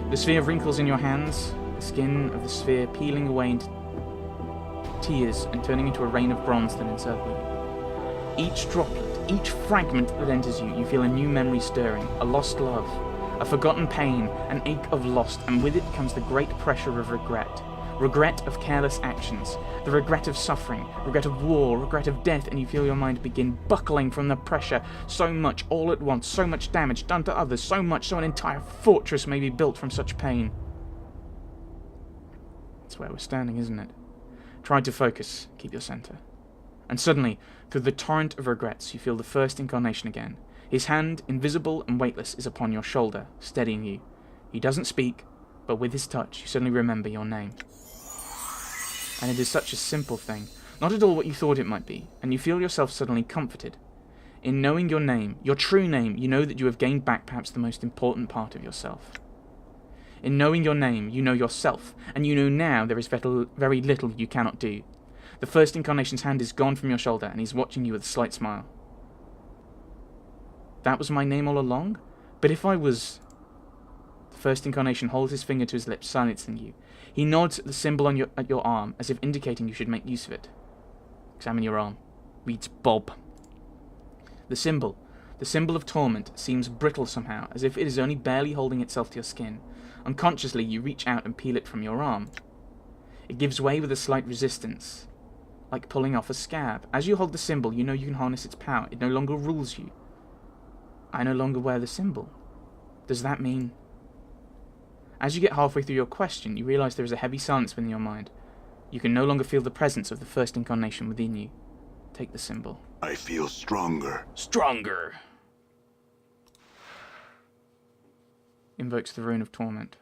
The sphere wrinkles in your hands, the skin of the sphere peeling away into tears and turning into a rain of bronze that encircle you. Each droplet, each fragment that enters you, you feel a new memory stirring, a lost love, a forgotten pain, an ache of lost, and with it comes the great pressure of regret. Regret of careless actions, the regret of suffering, regret of war, regret of death, and you feel your mind begin buckling from the pressure. So much all at once, so much damage done to others, so much so an entire fortress may be built from such pain. That's where we're standing, isn't it? Try to focus, keep your center. And suddenly, through the torrent of regrets, you feel the first incarnation again. His hand, invisible and weightless, is upon your shoulder, steadying you. He doesn't speak, but with his touch, you suddenly remember your name. And it is such a simple thing, not at all what you thought it might be, and you feel yourself suddenly comforted. In knowing your name, your true name, you know that you have gained back perhaps the most important part of yourself. In knowing your name, you know yourself, and you know now there is very little you cannot do. The first incarnation's hand is gone from your shoulder, and he's watching you with a slight smile. That was my name all along? But if I was... The first incarnation holds his finger to his lips, silencing you. He nods at the symbol at your arm, as if indicating you should make use of it. Examine your arm. Reads Bob. The symbol of torment, seems brittle somehow, as if it is only barely holding itself to your skin. Unconsciously, you reach out and peel it from your arm. It gives way with a slight resistance, like pulling off a scab. As you hold the symbol, you know you can harness its power. It no longer rules you. I no longer wear the symbol. Does that mean... As you get halfway through your question, you realize there is a heavy silence within your mind. You can no longer feel the presence of the first incarnation within you. Take the symbol. I feel stronger. Stronger! Invokes the Rune of Torment.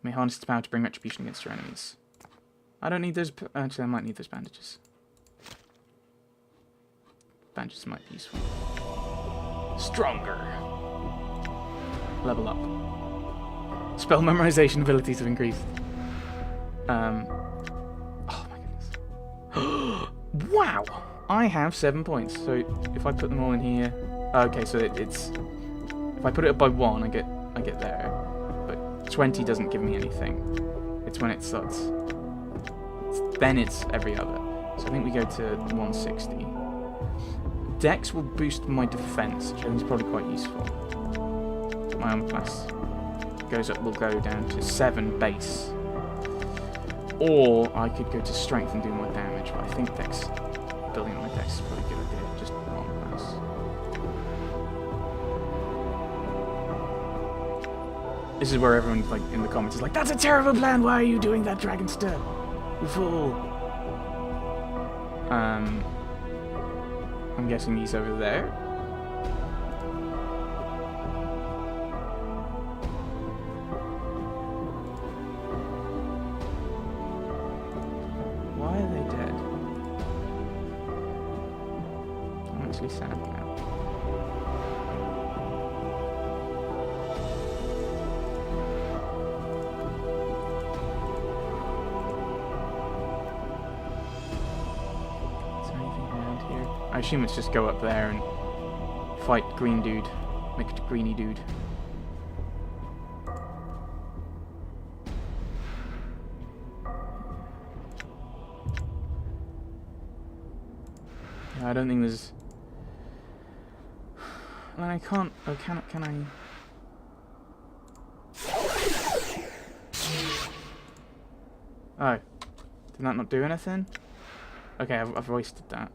You may harness its power to bring retribution against your enemies. I don't need those... Actually, I might need those bandages. Bandages might be useful. Stronger! Level up. Spell memorization abilities have increased. Oh my goodness. Wow! I have 7 points, so if I put them all in here... Okay, so it's... If I put it up by 1, I get there. But 20 doesn't give me anything. It's when it starts... Then it's every other. So I think we go to 160. Dex will boost my defense, which I think is probably quite useful. My armor class will go down to 7 base. Or I could go to strength and do more damage, but I think Dex, building on my Dex is probably a good idea, just armor class. This is where everyone like in the comments is like, that's a terrible plan, why are you doing that, Dragonster? You fool. I'm guessing he's over there. Why are they dead? I'm actually sad now. I assume it's just go up there and fight green dude, mixed greeny dude. Yeah, I don't think there's... Well, I can't... Oh, can I... Oh. Did that not do anything? Okay, I've wasted that.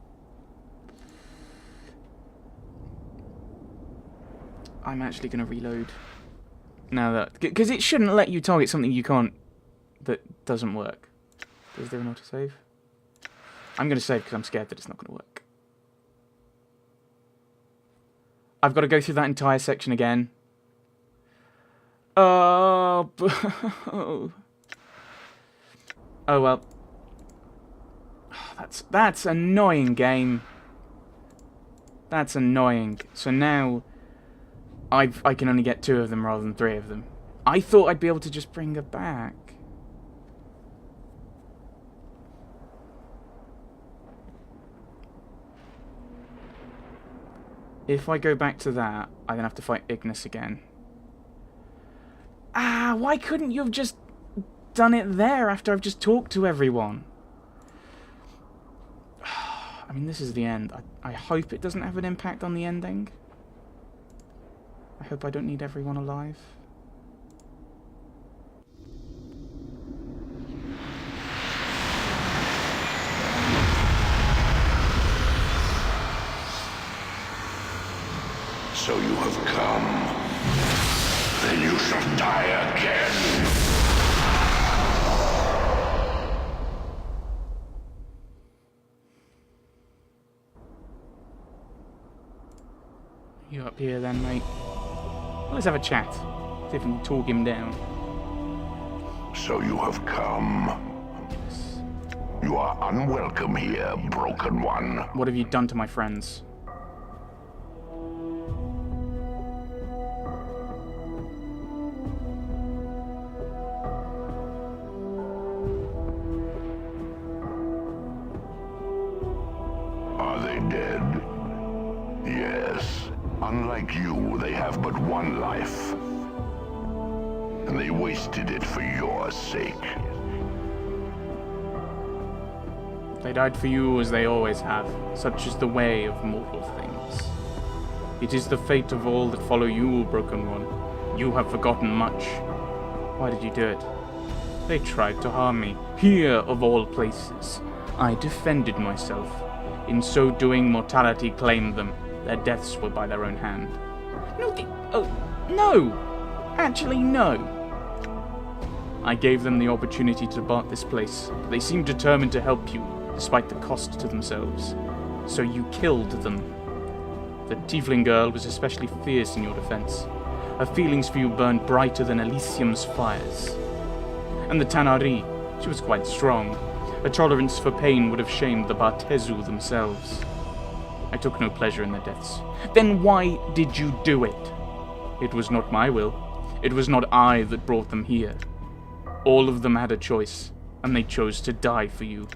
I'm actually going to reload now that... Because it shouldn't let you target something you can't... That doesn't work. Is there an autosave? I'm going to save because I'm scared that it's not going to work. I've got to go through that entire section again. Oh... Oh well. That's annoying, game. That's annoying. So now... I can only get 2 of them rather than 3 of them. I thought I'd be able to just bring her back. If I go back to that, I'm going to have to fight Ignis again. Ah! Why couldn't you have just done it there after I've just talked to everyone? I mean, this is the end. I hope it doesn't have an impact on the ending. I hope I don't need everyone alive. So you have come. Then you shall die again. You up here then, mate? Well, let's have a chat. See if we can talk him down. So you have come. Yes. You are unwelcome here, Broken One. What have you done to my friends? Are they dead? Yes. Unlike you, they have but one life. And they wasted it for your sake. They died for you as they always have. Such is the way of mortal things. It is the fate of all that follow you, Broken One. You have forgotten much. Why did you do it? They tried to harm me. Here, of all places. I defended myself. In so doing, mortality claimed them. Their deaths were by their own hand. No! Actually, no. I gave them the opportunity to depart this place, but they seemed determined to help you, despite the cost to themselves. So you killed them. The Tiefling girl was especially fierce in your defense. Her feelings for you burned brighter than Elysium's fires. And the Tanari, she was quite strong. Her tolerance for pain would have shamed the Bartezu themselves. I took no pleasure in their deaths. Then why did you do it? It was not my will. It was not I that brought them here. All of them had a choice, and they chose to die for you.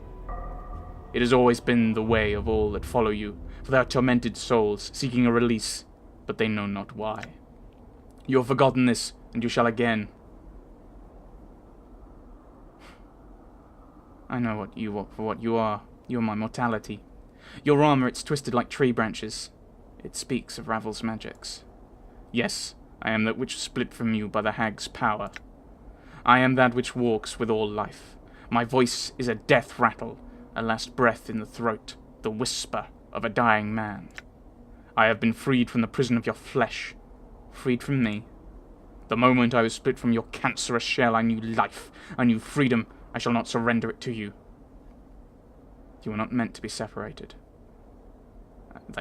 It has always been the way of all that follow you, for they are tormented souls, seeking a release, but they know not why. You have forgotten this, and you shall again. I know what you are for what you are. You are my mortality. Your armor, it's twisted like tree branches. It speaks of Ravel's magics. Yes, I am that which split from you by the hag's power. I am that which walks with all life. My voice is a death rattle, a last breath in the throat, the whisper of a dying man. I have been freed from the prison of your flesh, freed from me. The moment I was split from your cancerous shell, I knew life, I knew freedom. I shall not surrender it to you. You were not meant to be separated.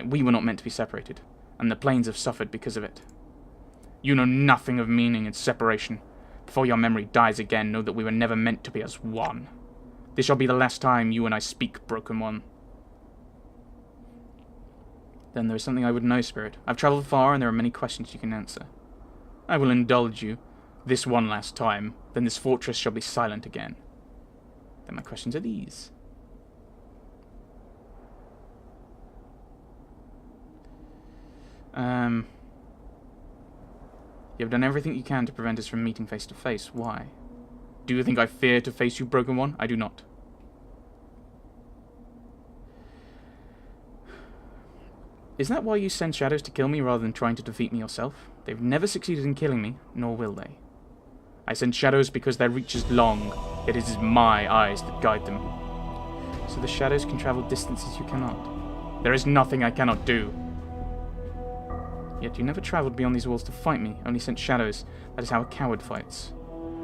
We were not meant to be separated, and the planes have suffered because of it. You know nothing of meaning and separation. Before your memory dies again, know that we were never meant to be as one. This shall be the last time you and I speak, Broken One. Then there is something I would know, Spirit. I've travelled far, and there are many questions you can answer. I will indulge you this one last time, then this fortress shall be silent again. Then my questions are these. You have done everything you can to prevent us from meeting face to face. Why? Do you think I fear to face you, Broken One? I do not. Is that why you send shadows to kill me rather than trying to defeat me yourself? They've never succeeded in killing me, nor will they. I send shadows because their reach is long, yet it is my eyes that guide them. So the shadows can travel distances you cannot. There is nothing I cannot do. Yet you never travelled beyond these walls to fight me, only sent shadows. That is how a coward fights.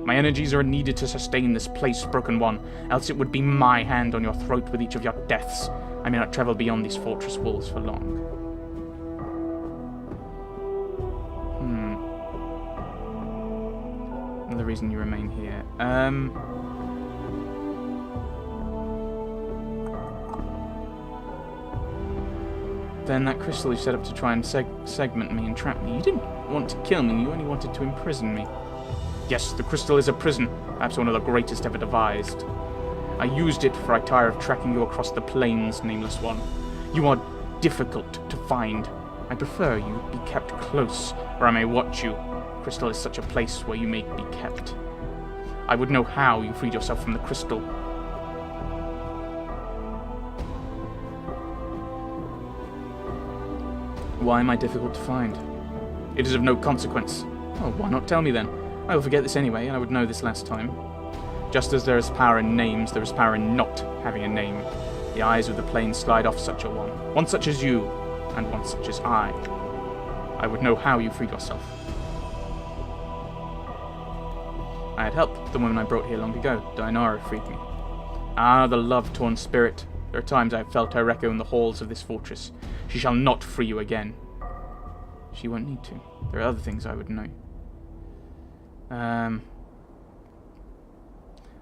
My energies are needed to sustain this place, Broken One, else it would be my hand on your throat with each of your deaths. I may not travel beyond these fortress walls for long. Another reason you remain here. Then that crystal you set up to try and segment me and trap me. You didn't want to kill me, you only wanted to imprison me. Yes, the crystal is a prison, perhaps one of the greatest ever devised. I used it for I tire of tracking you across the plains, Nameless One. You are difficult to find. I prefer you be kept close, where I may watch you, crystal is such a place where you may be kept. I would know how you freed yourself from the crystal. Why am I difficult to find? It is of no consequence. Oh, why not tell me then? I will forget this anyway, and I would know this last time. Just as there is power in names, there is power in not having a name. The eyes of the plains slide off such a one. One such as you, and one such as I. I would know how you freed yourself. I had helped the woman I brought here long ago. Dainara freed me. Ah, the love-torn spirit. There are times I have felt her echo in the halls of this fortress. She shall not free you again. She won't need to. There are other things I would know. I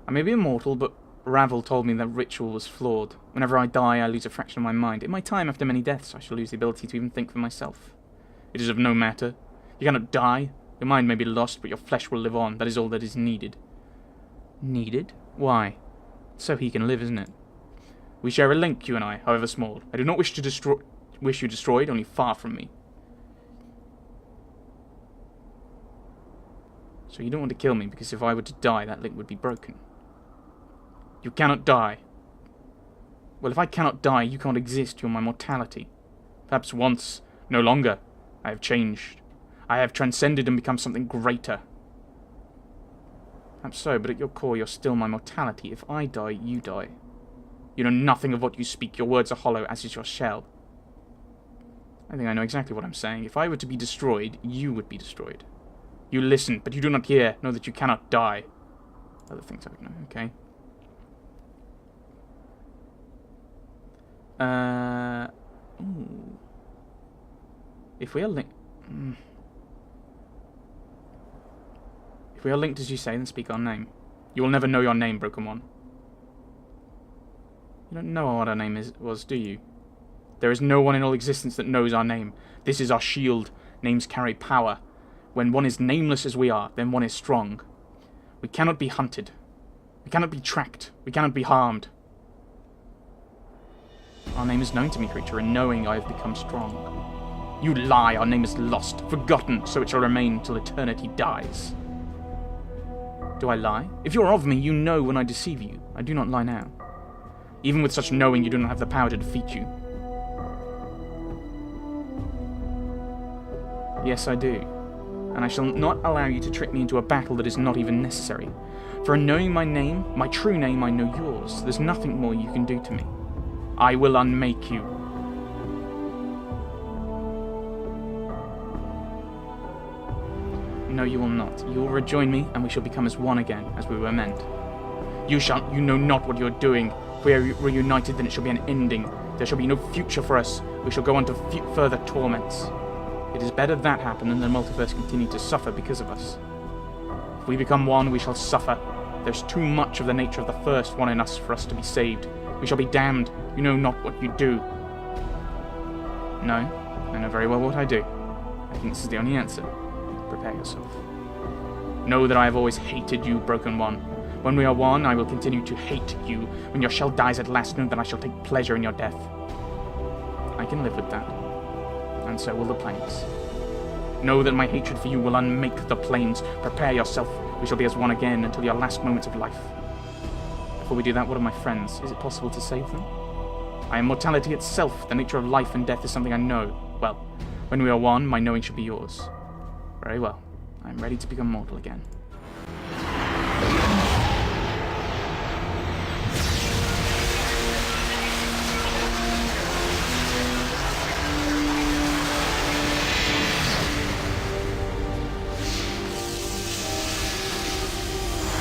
may be immortal, but Ravel told me that ritual was flawed. Whenever I die, I lose a fraction of my mind. In my time, after many deaths, I shall lose the ability to even think for myself. It is of no matter. You cannot die. Your mind may be lost, but your flesh will live on. That is all that is needed. Needed? Why? So he can live, isn't it? We share a link, you and I, however small. I do not wish you destroyed, only far from me. So you don't want to kill me, because if I were to die, that link would be broken. You cannot die. Well, if I cannot die, you can't exist. You're my mortality. Perhaps once, no longer. I have changed. I have transcended and become something greater. Perhaps so, but at your core, you're still my mortality. If I die, you die. You know nothing of what you speak. Your words are hollow, as is your shell. I think I know exactly what I'm saying. If I were to be destroyed, you would be destroyed. You listen, but you do not hear. Know that you cannot die. Other things I would know, okay? Ooh. If we are linked... If we are linked as you say, then speak our name. You will never know your name, Broken One. You don't know what our name was, do you? There is no one in all existence that knows our name. This is our shield. Names carry power. When one is nameless as we are, then one is strong. We cannot be hunted. We cannot be tracked. We cannot be harmed. Our name is known to me, creature, and knowing I have become strong. You lie, our name is lost, forgotten, so it shall remain till eternity dies. Do I lie? If you are of me, you know when I deceive you. I do not lie now. Even with such knowing, you do not have the power to defeat you. Yes, I do. And I shall not allow you to trick me into a battle that is not even necessary. For in knowing my name, my true name, I know yours. There's nothing more you can do to me. I will unmake you. No, you will not. You will rejoin me, and we shall become as one again, as we were meant. You know not what you are doing. If we are reunited, then it shall be an ending. There shall be no future for us. We shall go on to further torments. It is better that happen than the multiverse continue to suffer because of us. If we become one, we shall suffer. There's too much of the nature of the first one in us for us to be saved. We shall be damned. You know not what you do. No, I know very well what I do. I think this is the only answer. Prepare yourself. Know that I have always hated you, Broken One. When we are one, I will continue to hate you. When your shell dies at last, know that I shall take pleasure in your death. I can live with that. And so will the plains. Know that my hatred for you will unmake the plains. Prepare yourself. We shall be as one again until your last moments of life. Before we do that, what are my friends? Is it possible to save them? I am mortality itself. The nature of life and death is something I know. Well, when we are one, my knowing should be yours. Very well. I am ready to become mortal again.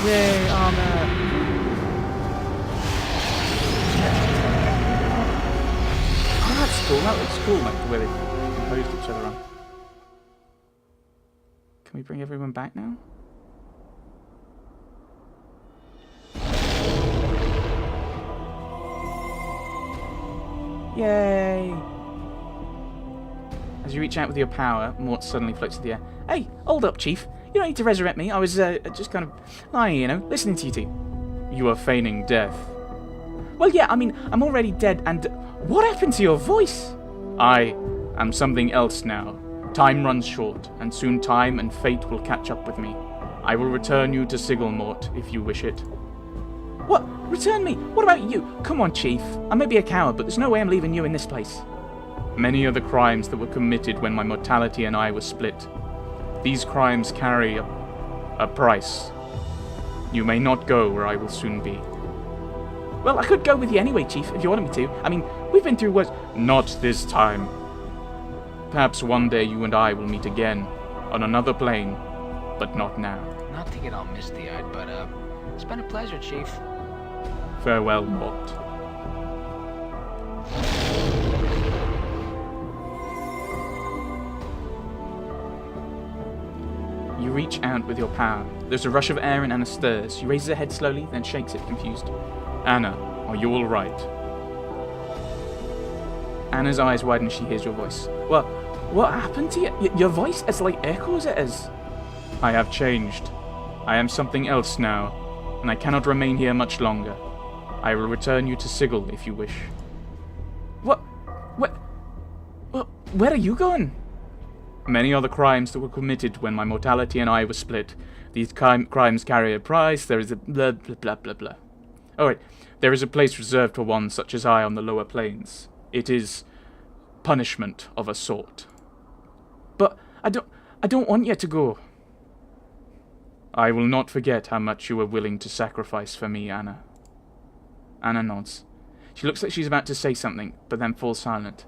Yay, armor! Oh, that's cool. That looks cool, like the way they composed each other on. Can we bring everyone back now? Yay! As you reach out with your power, Mort suddenly floats through the air. Hey, hold up, Chief. You don't need to resurrect me. I was just kind of lying, you know, listening to you two. You are feigning death. Well, yeah, I mean, I'm already dead, and what happened to your voice? I am something else now. Time runs short, and soon time and fate will catch up with me. I will return you to Sigilmort, if you wish it. What? Return me? What about you? Come on, Chief. I may be a coward, but there's no way I'm leaving you in this place. Many are the crimes that were committed when my mortality and I were split. These crimes carry a price. You may not go where I will soon be. Well, I could go with you anyway, Chief, if you wanted me to. I mean, we've been through worse. Not this time. Perhaps one day you and I will meet again, on another plane, but not now. Not to get all misty-eyed, but, it's been a pleasure, Chief. Farewell, Mort. You reach out with your power. There's a rush of air and Anna stirs. She raises her head slowly, then shakes it, confused. Anna, are you all right? Anna's eyes widen as she hears your voice. Well, what happened to you? Your voice is like echoes it is. I have changed. I am something else now, and I cannot remain here much longer. I will return you to Sigil if you wish. What? Where are you going? Many are the crimes that were committed when my mortality and I were split. These crimes carry a price. There is a blah blah blah blah blah. Alright, there is a place reserved for one such as I on the lower planes. It is punishment of a sort. But I don't want you to go. I will not forget how much you were willing to sacrifice for me, Anna. Anna nods. She looks like she's about to say something, but then falls silent.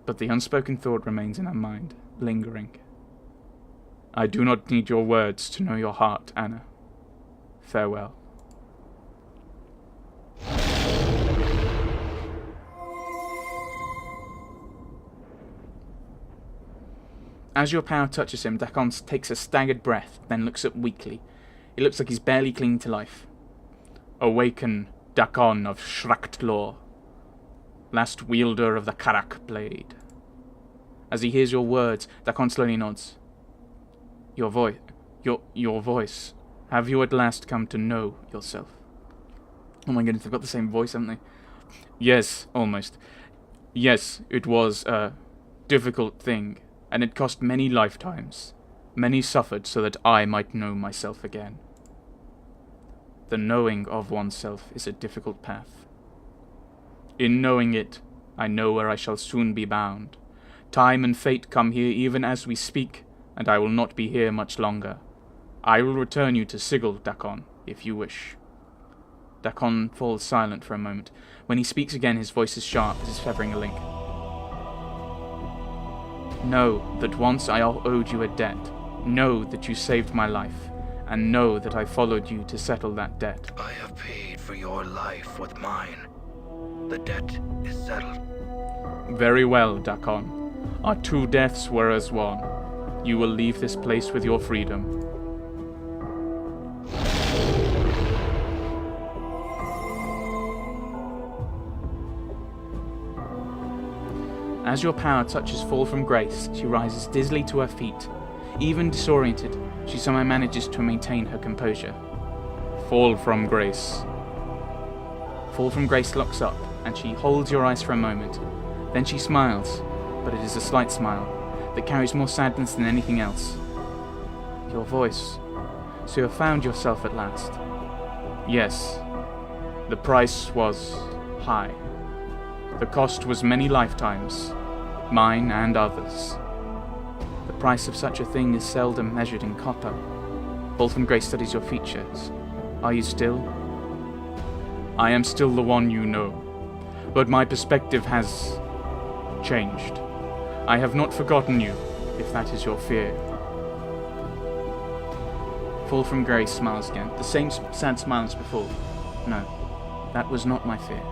But the unspoken thought remains in her mind, lingering. I do not need your words to know your heart, Anna. Farewell. As your power touches him, Dakon takes a staggered breath, then looks up weakly. It looks like he's barely clinging to life. Awaken, Dakon of Shraktlor, last wielder of the Karak blade. As he hears your words, Dakon slowly nods. Your voice. Have you at last come to know yourself? Oh my goodness, they've got the same voice, haven't they? Yes, almost. Yes, it was a difficult thing, and it cost many lifetimes. Many suffered so that I might know myself again. The knowing of oneself is a difficult path. In knowing it, I know where I shall soon be bound. Time and fate come here even as we speak, and I will not be here much longer. I will return you to Sigil, Dakon, if you wish. Dakon falls silent for a moment. When he speaks again, his voice is sharp as if severing a link. Know that once I owed you a debt. Know that you saved my life, and know that I followed you to settle that debt. I have paid for your life with mine. The debt is settled. Very well, Dakon. Our two deaths were as one. You will leave this place with your freedom. As your power touches Fall from Grace, she rises dizzily to her feet. Even disoriented, she somehow manages to maintain her composure. Fall from Grace. Fall from Grace locks up, and she holds your eyes for a moment. Then she smiles, but it is a slight smile that carries more sadness than anything else. Your voice. So you have found yourself at last. Yes, the price was high. The cost was many lifetimes, mine and others. The price of such a thing is seldom measured in copper. Fall from Grace studies your features. Are you still? I am still the one you know, but my perspective has changed. I have not forgotten you, if that is your fear. Fall from Grace smiles again, the same sad smile as before. No, that was not my fear.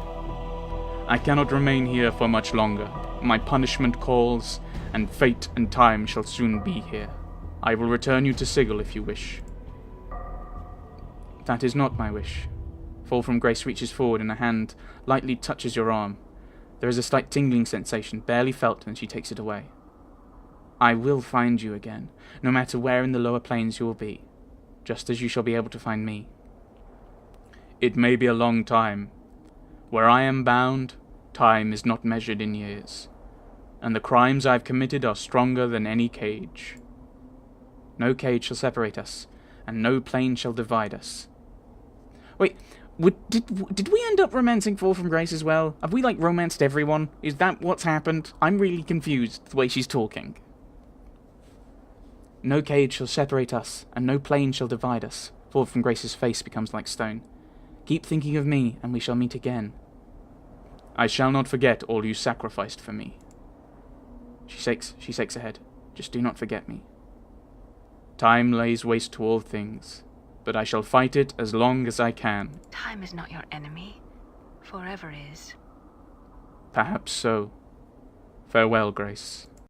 I cannot remain here for much longer. My punishment calls, and fate and time shall soon be here. I will return you to Sigil if you wish. That is not my wish. Fall from Grace reaches forward and a hand lightly touches your arm. There is a slight tingling sensation, barely felt, and she takes it away. I will find you again, no matter where in the lower planes you will be, just as you shall be able to find me. It may be a long time. Where I am bound, time is not measured in years. and the crimes I've committed are stronger than any cage. No cage shall separate us, and no plane shall divide us. Wait, did we end up romancing Fall from Grace as well? Have we, like, romanced everyone? Is that what's happened? I'm really confused the way she's talking. No cage shall separate us, and no plane shall divide us. Fall from Grace's face becomes like stone. Keep thinking of me, and we shall meet again. I shall not forget all you sacrificed for me. She shakes her head. Just do not forget me. Time lays waste to all things, but I shall fight it as long as I can. Time is not your enemy. Forever is. Perhaps so. Farewell, Grace.